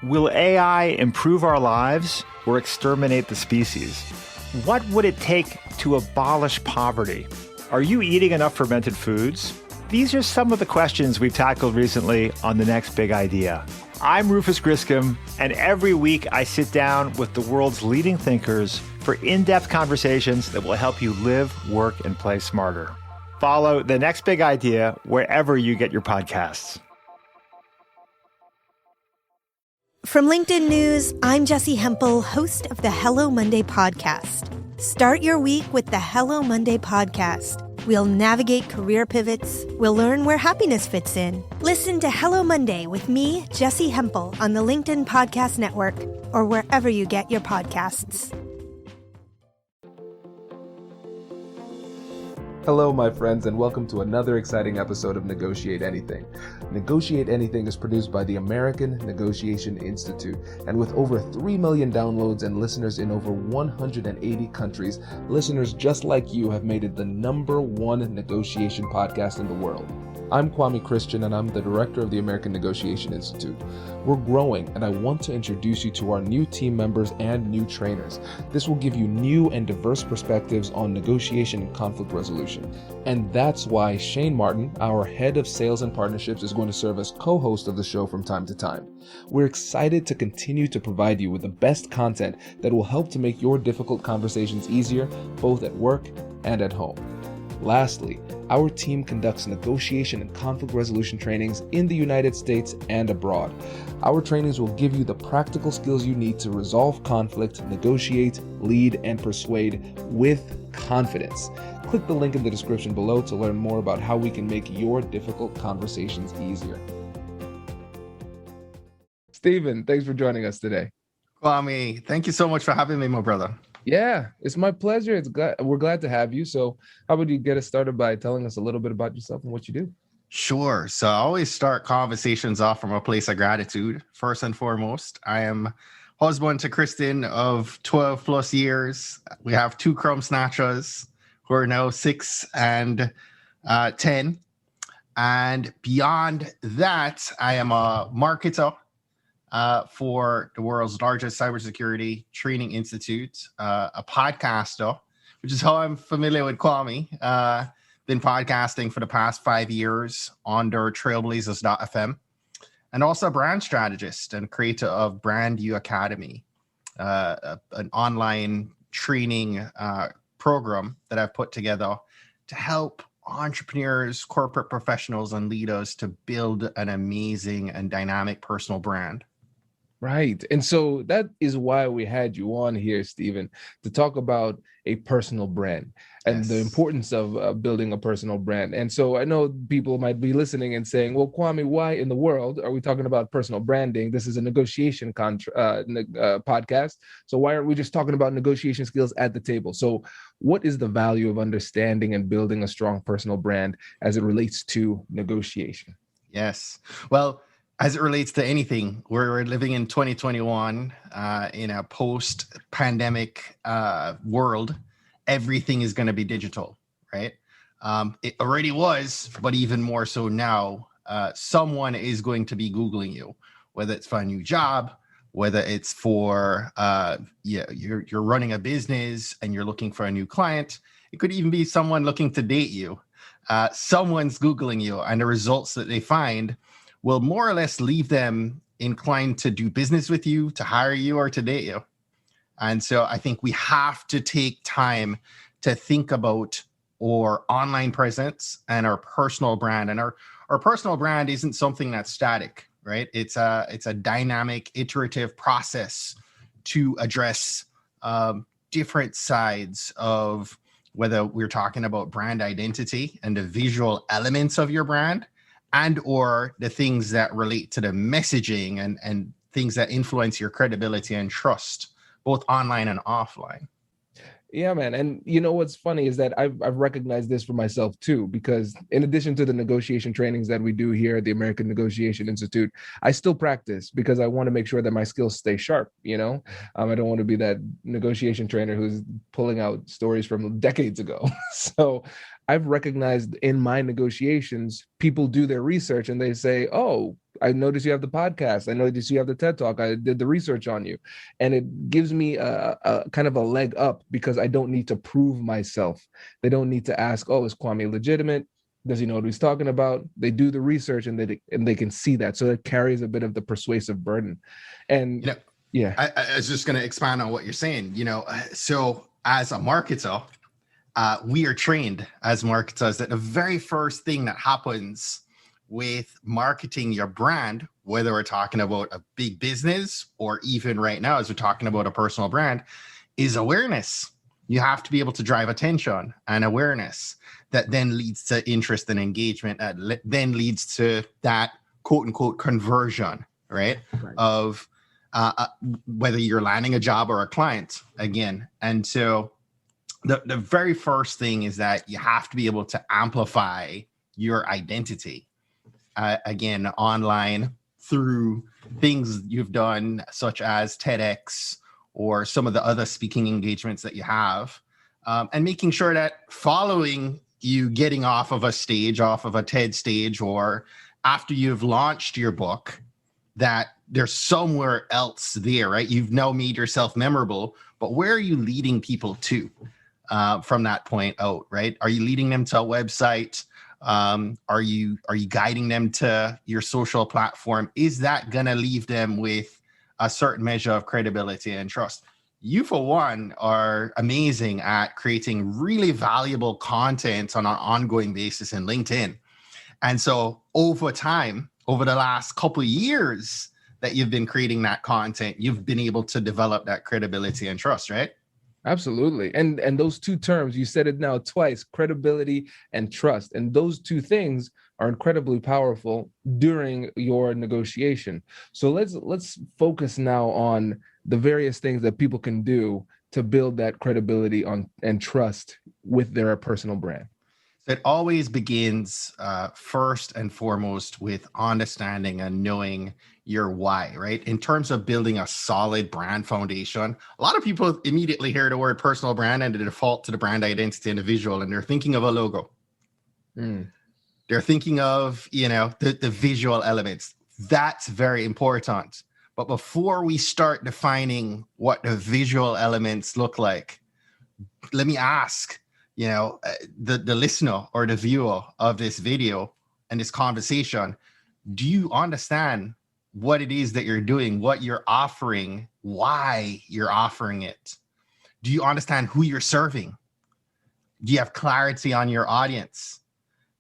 Will AI improve our lives or exterminate the species? What would it take to abolish poverty? Are you eating enough fermented foods? These are some of the questions we've tackled recently on The Next Big Idea. I'm Rufus Griscom, and every week I sit down with the world's leading thinkers for in-depth conversations that will help you live, work, and play smarter. Follow The Next Big Idea wherever you get your podcasts. From LinkedIn News, I'm Jessie Hempel, host of the Hello Monday podcast. Start your week with the Hello Monday podcast. We'll navigate career pivots. We'll learn where happiness fits in. Listen to Hello Monday with me, Jessie Hempel, on the LinkedIn Podcast Network or wherever you get your podcasts. Hello, my friends, and welcome to another exciting episode of Negotiate Anything. Negotiate Anything is produced by the American Negotiation Institute, and with over 3 million downloads and listeners in over 180 countries, listeners just like you have made it the #1 negotiation podcast in the world. I'm Kwame Christian, and I'm the director of the American Negotiation Institute. We're growing, and I want to introduce you to our new team members and new trainers. This will give you new and diverse perspectives on negotiation and conflict resolution. And that's why Shane Martin, our head of sales and partnerships, is going to serve as co-host of the show from time to time. We're excited to continue to provide you with the best content that will help to make your difficult conversations easier, both at work and at home. Lastly, our team conducts negotiation and conflict resolution trainings in the United States and abroad. Our trainings will give you the practical skills you need to resolve conflict, negotiate, lead, and persuade with confidence. Click the link in the description below to learn more about how we can make your difficult conversations easier. Stephen, thanks for joining us today. Kwame, thank you so much for having me, my brother. Yeah, it's my pleasure. We're glad to have you. So how would you get us started by telling us a little bit about yourself and what you do? Sure. So I always start conversations off from a place of gratitude. First and foremost, I am husband to Kristen of 12 plus years. We have 2 crumb snatchers who are now 6 and 10. And beyond that, I am a marketer for the world's largest cybersecurity training institute, a podcaster, which is how I'm familiar with Kwame. Been podcasting for the past 5 years under trailblazers.fm, and also a brand strategist and creator of Brand You Academy, an online training program that I've put together to help entrepreneurs, corporate professionals, and leaders to build an amazing and dynamic personal brand. Right. And so that is why we had you on here, Stephen, to talk about a personal brand and the importance of building a personal brand. And so I know people might be listening and saying, well, Kwame, why in the world are we talking about personal branding? This is a negotiation podcast. So why aren't we just talking about negotiation skills at the table? So what is the value of understanding and building a strong personal brand as it relates to negotiation? Yes. Well, as it relates to anything, we're living in 2021 in a post-pandemic world. Everything is going to be digital, right? It already was, but even more so now. Someone is going to be Googling you, whether it's for a new job, whether it's for you're running a business and you're looking for a new client. It could even be someone looking to date you. Someone's Googling you, and the results that they find will more or less leave them inclined to do business with you, to hire you, or to date you. And so I think we have to take time to think about our online presence and our personal brand. And our personal brand isn't something that's static, right? It's a dynamic, iterative process to address different sides of whether we're talking about brand identity and the visual elements of your brand, and or the things that relate to the messaging and things that influence your credibility and trust, both online and offline. Yeah, man. And you know what's funny is that I've recognized this for myself too, because in addition to the negotiation trainings that we do here at the American Negotiation Institute, I still practice because I want to make sure that my skills stay sharp. I don't want to be that negotiation trainer who's pulling out stories from decades ago. So I've recognized in my negotiations, people do their research and they say, oh, I noticed you have the podcast. I noticed you have the TED Talk. I did the research on you. And it gives me a kind of a leg up because I don't need to prove myself. They don't need to ask, oh, is Kwame legitimate? Does he know what he's talking about? They do the research and they can see that. So it carries a bit of the persuasive burden. And yeah. I was just going to expand on what you're saying. So as a marketer, we are trained as marketers that the very first thing that happens with marketing your brand, whether we're talking about a big business or even right now, as we're talking about a personal brand, is awareness. You have to be able to drive attention and awareness that then leads to interest and engagement, that then leads to that quote unquote conversion, right? Of whether you're landing a job or a client again. And so the very first thing is that you have to be able to amplify your identity, again, online through things you've done, such as TEDx or some of the other speaking engagements that you have, and making sure that following you getting off of a stage, off of a TED stage, or after you've launched your book, that there's somewhere else there, right? You've now made yourself memorable, but where are you leading people to from that point out, right? Are you leading them to a website? Are you guiding them to your social platform? Is that going to leave them with a certain measure of credibility and trust? You, for one, are amazing at creating really valuable content on an ongoing basis in LinkedIn. And so over time, over the last couple of years that you've been creating that content, you've been able to develop that credibility and trust, right? Absolutely. And those two terms, you said it now twice, credibility and trust. And those two things are incredibly powerful during your negotiation. So let's focus now on the various things that people can do to build that credibility on and trust with their personal brand. It always begins first and foremost with understanding and knowing your why, right? In terms of building a solid brand foundation, a lot of people immediately hear the word personal brand and they default to the brand identity and the visual, and they're thinking of a logo. They're thinking of, the visual elements. That's very important. But before we start defining what the visual elements look like, let me ask, the listener or the viewer of this video and this conversation, do you understand what it is that you're doing, what you're offering, why you're offering it? Do you understand who you're serving? Do you have clarity on your audience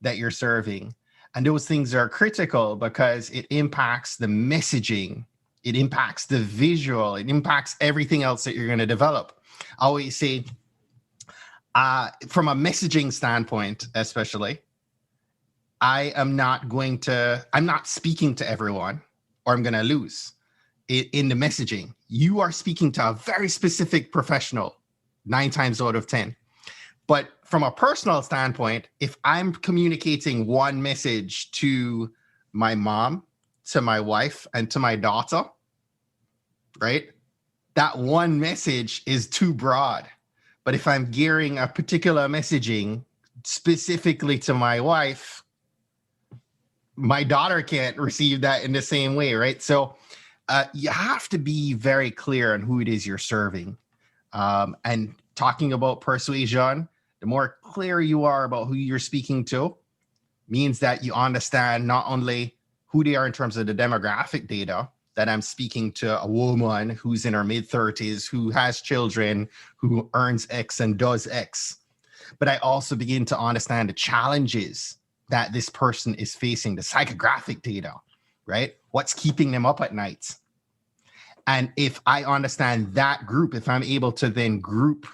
that you're serving? And those things are critical because it impacts the messaging, it impacts the visual, it impacts everything else that you're going to develop. I always say, from a messaging standpoint, especially, I'm not speaking to everyone or I'm going to lose in the messaging. You are speaking to a very specific professional 9 times out of 10. But from a personal standpoint, if I'm communicating one message to my mom, to my wife, and to my daughter, right? That one message is too broad. But if I'm gearing a particular messaging specifically to my wife, my daughter can't receive that in the same way, right? So you have to be very clear on who it is you're serving. And talking about persuasion, the more clear you are about who you're speaking to means that you understand not only who they are in terms of the demographic data, that I'm speaking to a woman who's in her mid-30s, who has children, who earns X and does X. But I also begin to understand the challenges that this person is facing, the psychographic data, right? What's keeping them up at night? And if I understand that group, if I'm able to then group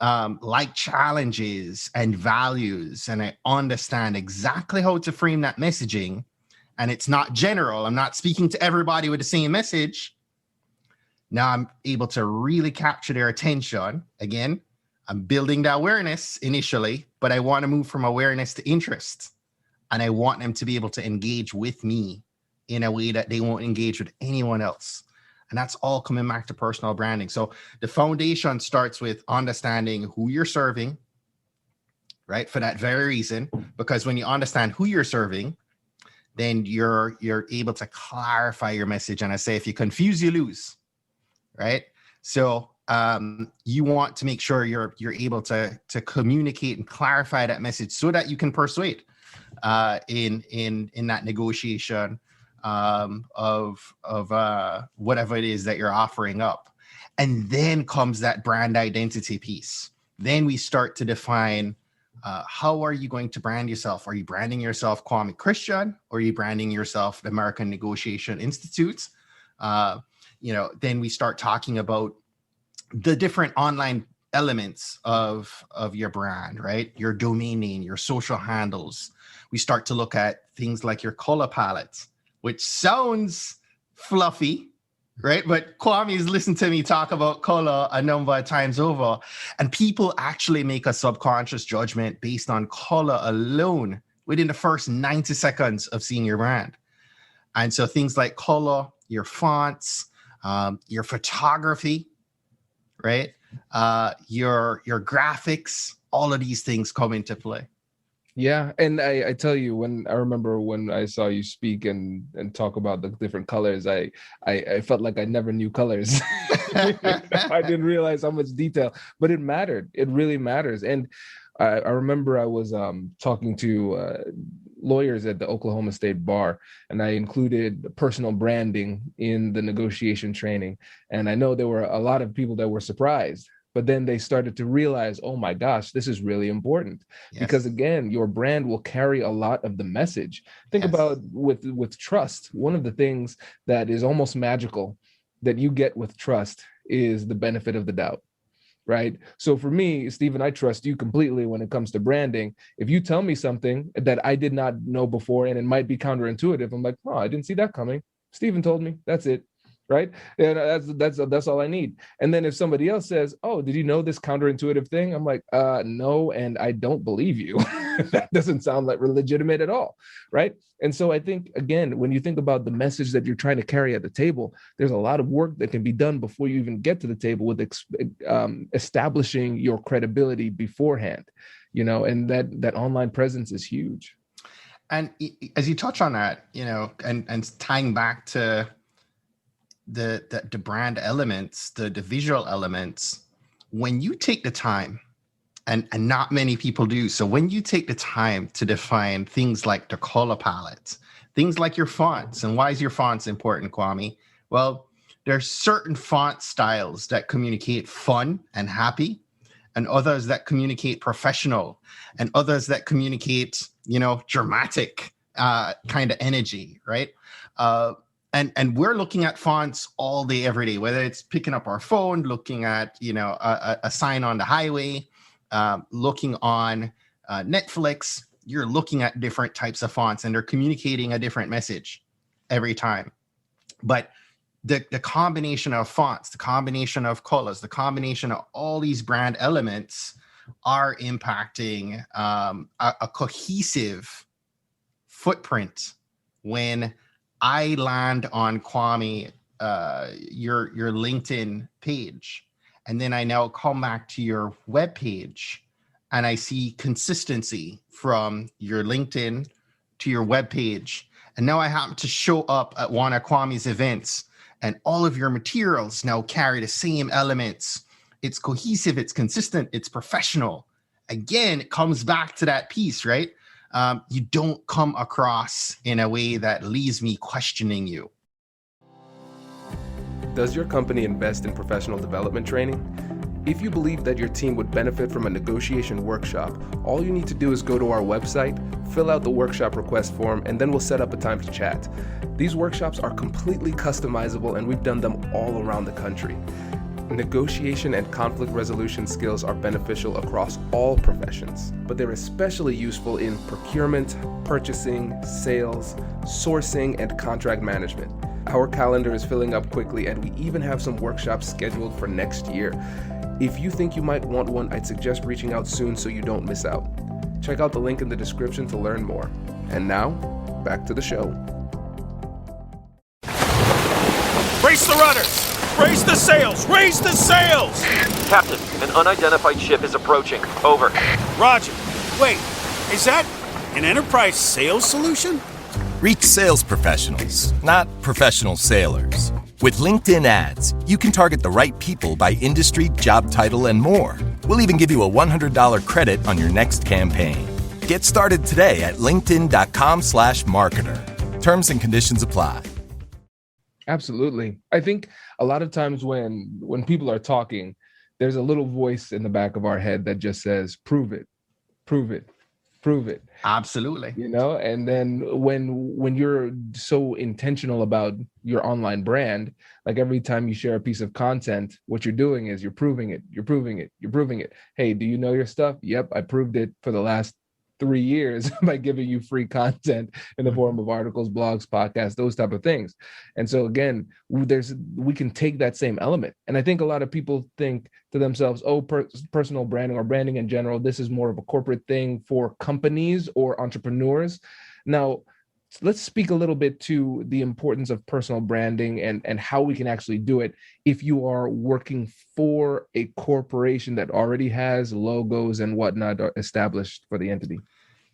like challenges and values, and I understand exactly how to frame that messaging, and it's not general, I'm not speaking to everybody with the same message. Now I'm able to really capture their attention. Again, I'm building the awareness initially, but I want to move from awareness to interest. And I want them to be able to engage with me in a way that they won't engage with anyone else. And that's all coming back to personal branding. So the foundation starts with understanding who you're serving, right? For that very reason, because when you understand who you're serving, then you're able to clarify your message. And I say, if you confuse, you lose, right? So you want to make sure you're able to communicate and clarify that message so that you can persuade in that negotiation of whatever it is that you're offering up. And then comes that brand identity piece. Then we start to define how are you going to brand yourself? Are you branding yourself Kwame Christian? Or are you branding yourself the American Negotiation Institute? Then we start talking about the different online elements of your brand, right? Your domain name, your social handles. We start to look at things like your color palette, which sounds fluffy, right? But Kwame's listened to me talk about color a number of times over, and people actually make a subconscious judgment based on color alone within the first 90 seconds of seeing your brand. And so things like color, your fonts, your photography, right? Your graphics, all of these things come into play. Yeah, and I tell you, when I saw you speak and talk about the different colors, I felt like I never knew colors. I didn't realize how much detail, but it mattered. It really matters. And I remember I was talking to lawyers at the Oklahoma State Bar, and I included personal branding in the negotiation training. And I know there were a lot of people that were surprised. But then they started to realize, oh my gosh, this is really important. Yes. Because again, your brand will carry a lot of the message. Think about with trust. One of the things that is almost magical that you get with trust is the benefit of the doubt, right? So for me, Stephen, I trust you completely when it comes to branding. If you tell me something that I did not know before, and it might be counterintuitive, I'm like, oh, I didn't see that coming. Stephen told me, that's it. Right? And that's all I need. And then if somebody else says, oh, did you know this counterintuitive thing? I'm like, no, and I don't believe you. That doesn't sound like legitimate at all. Right? And so I think, again, when you think about the message that you're trying to carry at the table, there's a lot of work that can be done before you even get to the table with establishing your credibility beforehand, and that online presence is huge. And as you touch on that, and tying back to the brand elements, the visual elements, when you take the time, and not many people do. So when you take the time to define things like the color palette, things like your fonts, and why is your fonts important, Kwame? Well, there's certain font styles that communicate fun and happy, and others that communicate professional, and others that communicate, dramatic kind of energy, right? And we're looking at fonts all day, every day, whether it's picking up our phone, looking at, a sign on the highway, looking on Netflix. You're looking at different types of fonts, and they're communicating a different message every time. But the combination of fonts, the combination of colors, the combination of all these brand elements are impacting a cohesive footprint. When I land on Kwame, your LinkedIn page, and then I now come back to your web page, and I see consistency from your LinkedIn to your web page, and now I happen to show up at one of Kwame's events, and all of your materials now carry the same elements. It's cohesive, it's consistent, it's professional. Again, it comes back to that piece, right? You don't come across in a way that leaves me questioning you. Does your company invest in professional development training? If you believe that your team would benefit from a negotiation workshop, all you need to do is go to our website, fill out the workshop request form, and then we'll set up a time to chat. These workshops are completely customizable, and we've done them all around the country. Negotiation and conflict resolution skills are beneficial across all professions, but they're especially useful in procurement, purchasing, sales, sourcing, and contract management. Our calendar is filling up quickly, and we even have some workshops scheduled for next year. If you think you might want one, I'd suggest reaching out soon so you don't miss out. Check out the link in the description to learn more. And now, back to the show. Brace the rudders! Raise the sails! Raise the sails! Captain, an unidentified ship is approaching. Over. Roger. Wait, is that an enterprise sales solution? Reach sales professionals, not professional sailors. With LinkedIn ads, you can target the right people by industry, job title, and more. We'll even give you a $100 credit on your next campaign. Get started today at linkedin.com/marketer. Terms and conditions apply. Absolutely. I think a lot of times when people are talking, there's a little voice in the back of our head that just says, prove it, prove it, prove it. Absolutely. You know, and then when you're so intentional about your online brand, like every time you share a piece of content, what you're doing is you're proving it, you're proving it, you're proving it. Hey, do you know your stuff? Yep, I proved it for the last 3 years by giving you free content in the form of articles, blogs, podcasts, those type of things. And so again, we can take that same element. And I think a lot of people think to themselves, oh, personal branding or branding in general, this is more of a corporate thing for companies or entrepreneurs. Now, let's speak a little bit to the importance of personal branding and how we can actually do it if you are working for a corporation that already has logos and whatnot established for the entity.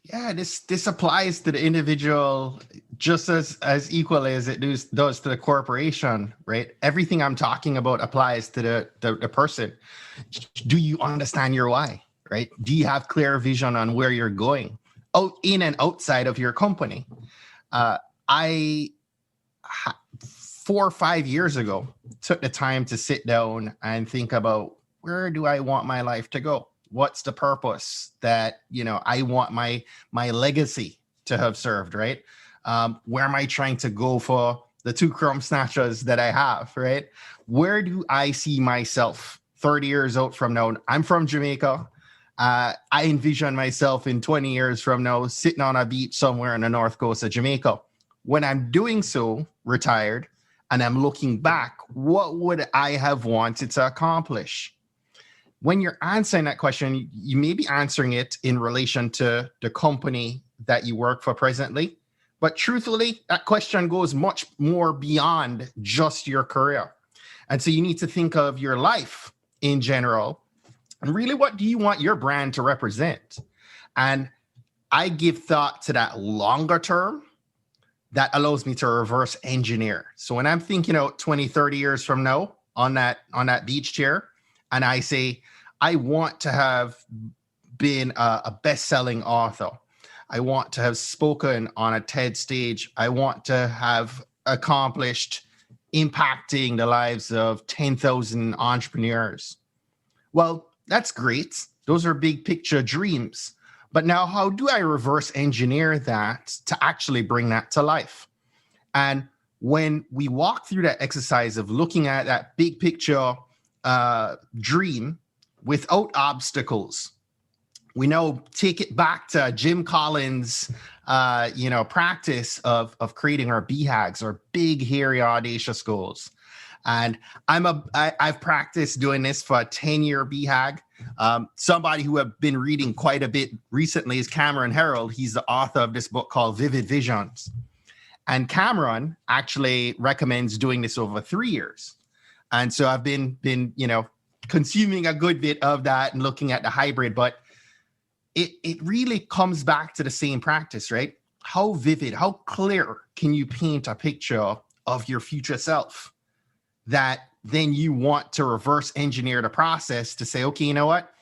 Yeah, this applies to the individual just as equally as it does to the corporation, right? Everything I'm talking about applies to the person. Do you understand your why, right? Do you have clear vision on where you're going, in and outside of your company? 4 or 5 years ago, took the time to sit down and think about, where do I want my life to go? What's the purpose that, I want my legacy to have served, right? Where am I trying to go for the 2 crumb snatchers that I have, right? Where do I see myself 30 years out from now? I'm from Jamaica. I envision myself in 20 years from now sitting on a beach somewhere on the north coast of Jamaica. When I'm doing so, retired, and I'm looking back, what would I have wanted to accomplish? When you're answering that question, you may be answering it in relation to the company that you work for presently. But truthfully, that question goes much more beyond just your career. And so you need to think of your life in general. And really, what do you want your brand to represent? And I give thought to that longer term. That allows me to reverse engineer. So when I'm thinking out 20, 30 years from now on that beach chair, and I say, I want to have been a best-selling author. I want to have spoken on a TED stage. I want to have accomplished impacting the lives of 10,000 entrepreneurs. Well, that's great. Those are big picture dreams. But now, how do I reverse engineer that to actually bring that to life? And when we walk through that exercise of looking at that big picture dream without obstacles, we now take it back to Jim Collins' practice of creating our BHAGs, our big, hairy, audacious goals. And I've practiced doing this for a 10-year BHAG. Somebody who I've been reading quite a bit recently is Cameron Herold. He's the author of this book called Vivid Visions. And Cameron actually recommends doing this over 3 years. And so I've been consuming a good bit of that and looking at the hybrid, but it really comes back to the same practice, right? How vivid, how clear can you paint a picture of your future self that then you want to reverse engineer the process to say, okay, you know what?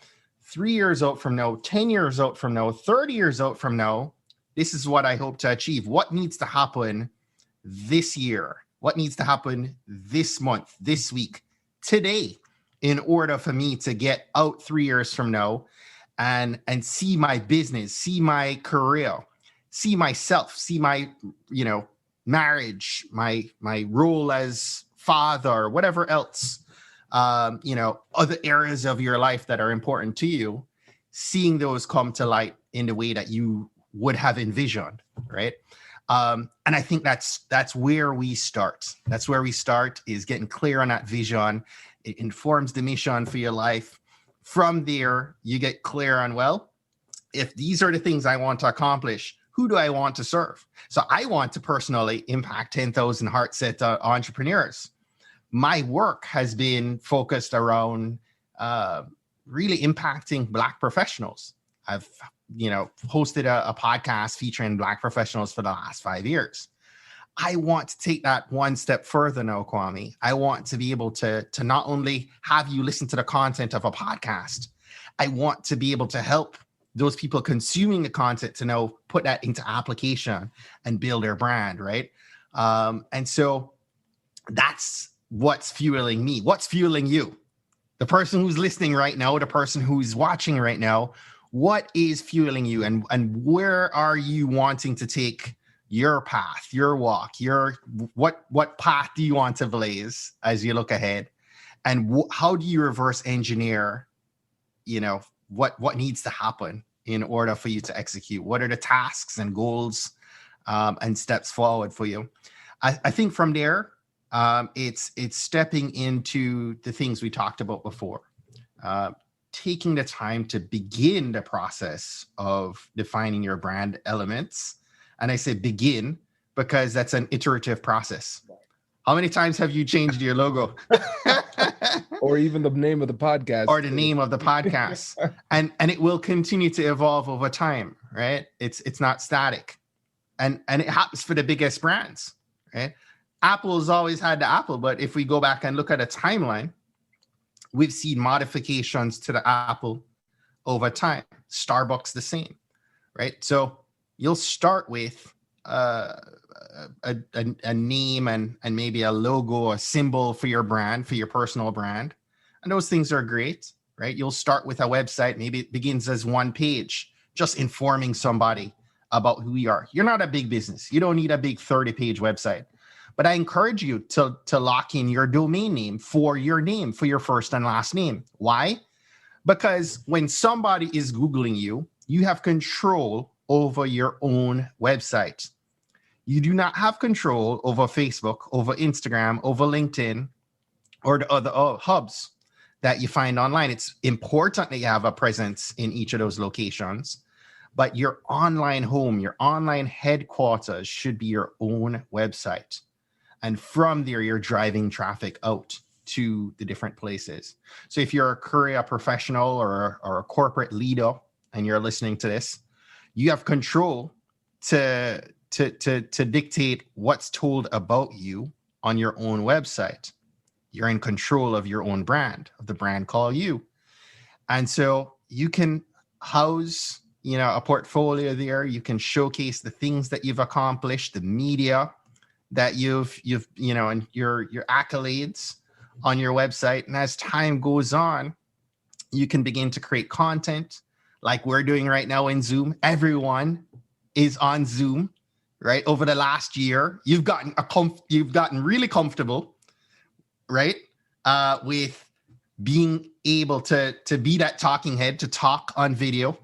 3 years out from now, 10 years out from now, 30 years out from now, this is what I hope to achieve. What needs to happen this year? What needs to happen this month, this week, today, in order for me to get out 3 years from now and see my business, see my career, see myself, see my, marriage, my role as father, whatever else, other areas of your life that are important to you, seeing those come to light in the way that you would have envisioned, right? And I think that's where we start. That's where we start, is getting clear on that vision. It informs the mission for your life. From there, you get clear on, well, if these are the things I want to accomplish, who do I want to serve? So I want to personally impact 10,000 heart-set entrepreneurs. My work has been focused around really impacting Black professionals. I've hosted a podcast featuring Black professionals for the last 5 years. I want to take that one step further now, Kwame. I want to be able to not only have you listen to the content of a podcast, I want to be able to help those people consuming the content to now put that into application and build their brand, right? And so that's what's fueling me. What's fueling you? The person who's listening right now, the person who's watching right now, what is fueling you, and where are you wanting to take your path, your walk, what path do you want to blaze as you look ahead? And how do you reverse engineer, what needs to happen in order for you to execute? What are the tasks and goals and steps forward for you? I think from there, it's stepping into the things we talked about before, taking the time to begin the process of defining your brand elements. And I say begin because that's an iterative process. How many times have you changed your logo? Or even the name of the podcast. Or the name of the podcast. And it will continue to evolve over time, right? It's not static. And it happens for the biggest brands, right? Apple's always had the Apple, but if we go back and look at a timeline, we've seen modifications to the Apple over time. Starbucks the same, right? So you'll start with a name and maybe a logo, a symbol for your brand, for your personal brand. And those things are great, right? You'll start with a website. Maybe it begins as one page, just informing somebody about who you are. You're not a big business. You don't need a big 30-page website. But I encourage you to lock in your domain name, for your first and last name. Why? Because when somebody is Googling you, you have control over your own website. You do not have control over Facebook, over Instagram, over LinkedIn, or the other hubs that you find online. It's important that you have a presence in each of those locations, but your online home, your online headquarters should be your own website. And from there, you're driving traffic out to the different places. So if you're a career professional or a corporate leader and you're listening to this, you have control to dictate what's told about you on your own website. You're in control of your own brand, of the brand called you. And so you can house, a portfolio there. You can showcase the things that you've accomplished, the media that you've and your accolades on your website. And as time goes on, you can begin to create content like we're doing right now in Zoom. Everyone is on Zoom, right? Over the last year, you've gotten really comfortable, right? With being able to be that talking head, to talk on video.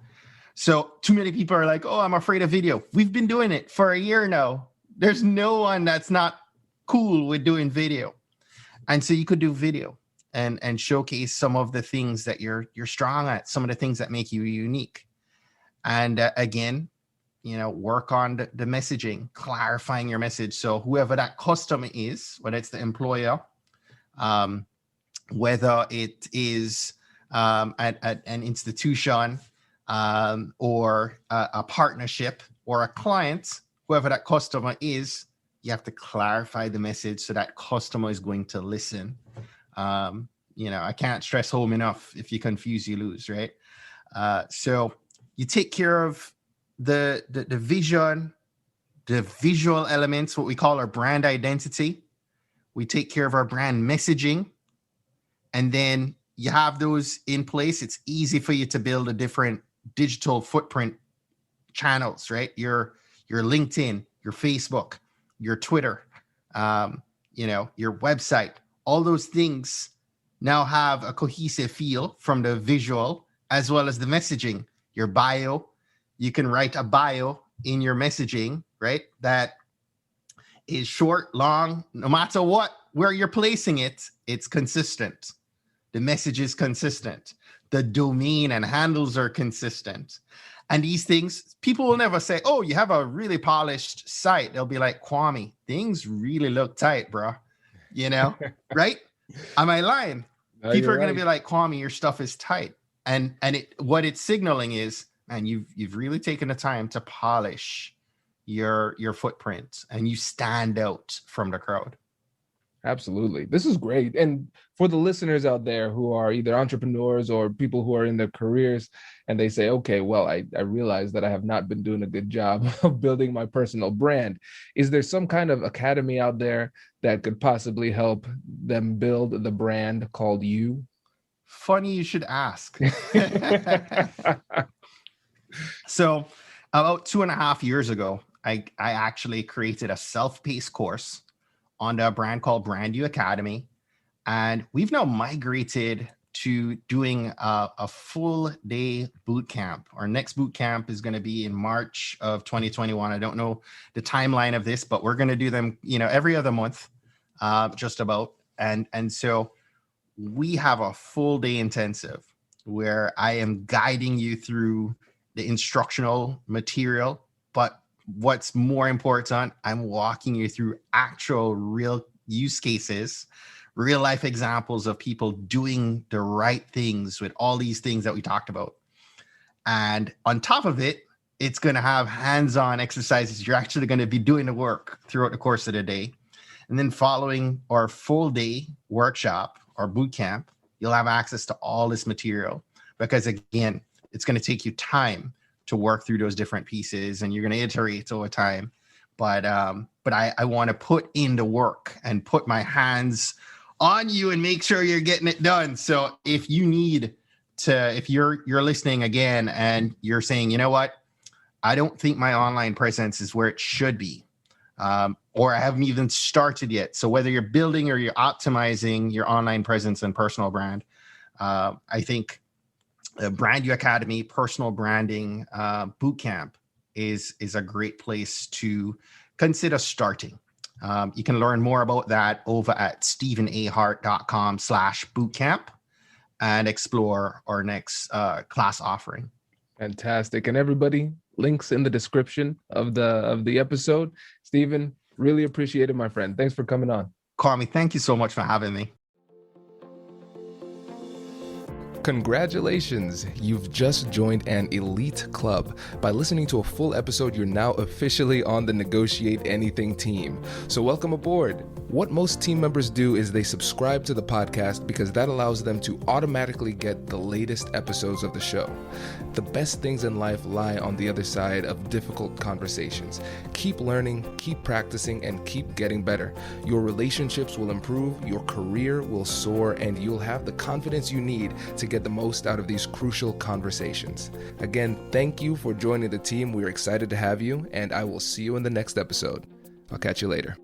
So too many people are like, oh, I'm afraid of video. We've been doing it for a year now. There's no one that's not cool with doing video. And so you could do video and showcase some of the things that you're strong at, some of the things that make you unique. And again, work on the messaging, clarifying your message. So whoever that customer is, whether it's the employer, whether it is at an institution or a partnership or a client, whoever that customer is, you have to clarify the message so that customer is going to listen. I can't stress home enough, if you confuse, you lose, right? So you take care of the vision, the visual elements, what we call our brand identity. We take care of our brand messaging. And then you have those in place. It's easy for you to build a different digital footprint channels, right? Your LinkedIn, your Facebook, your Twitter, your website, all those things now have a cohesive feel from the visual as well as the messaging. Your bio, you can write a bio in your messaging, right? That is short, long, no matter where you're placing it, it's consistent. The message is consistent. The domain and handles are consistent. And these things, people will never say, oh, you have a really polished site. They'll be like, Kwame, things really look tight, bro. Right? Am I lying? No, People are going right. to be like, Kwame, your stuff is tight. And what it's signaling is, and you've really taken the time to polish your footprint, and you stand out from the crowd. Absolutely. This is great. And for the listeners out there who are either entrepreneurs or people who are in their careers and they say, okay, well, I realize that I have not been doing a good job of building my personal brand. Is there some kind of academy out there that could possibly help them build the brand called you? Funny you should ask. So about 2.5 years ago, I actually created a self-paced course on a brand called Brand You Academy. And we've now migrated to doing a full day boot camp. Our next boot camp is going to be in March of 2021. I don't know the timeline of this, but we're going to do them, every other month, just about. And so we have a full day intensive where I am guiding you through the instructional material, but what's more important, I'm walking you through actual real use cases, real life examples of people doing the right things with all these things that we talked about. And on top of it, it's going to have hands-on exercises. You're actually going to be doing the work throughout the course of the day. And then following our full day workshop or boot camp, you'll have access to all this material, because again, it's going to take you time to work through those different pieces, and you're going to iterate over time. But I want to put in the work and put my hands on you and make sure you're getting it done. So if you need to, if you're listening again and you're saying, you know what, I don't think my online presence is where it should be, or I haven't even started yet. So whether you're building or you're optimizing your online presence and personal brand, I think Brand You Academy Personal Branding Bootcamp is a great place to consider starting. You can learn more about that over at stephanahart.com/bootcamp and explore our next class offering. Fantastic. And everybody, links in the description of the episode. Stephan, really appreciate it, my friend. Thanks for coming on. Kwame, thank you so much for having me. Congratulations, you've just joined an elite club. By listening to a full episode, you're now officially on the Negotiate Anything team. So welcome aboard. What most team members do is they subscribe to the podcast because that allows them to automatically get the latest episodes of the show. The best things in life lie on the other side of difficult conversations. Keep learning, keep practicing, and keep getting better. Your relationships will improve, your career will soar, and you'll have the confidence you need to get the most out of these crucial conversations. Again, thank you for joining the team. We're excited to have you, and I will see you in the next episode. I'll catch you later.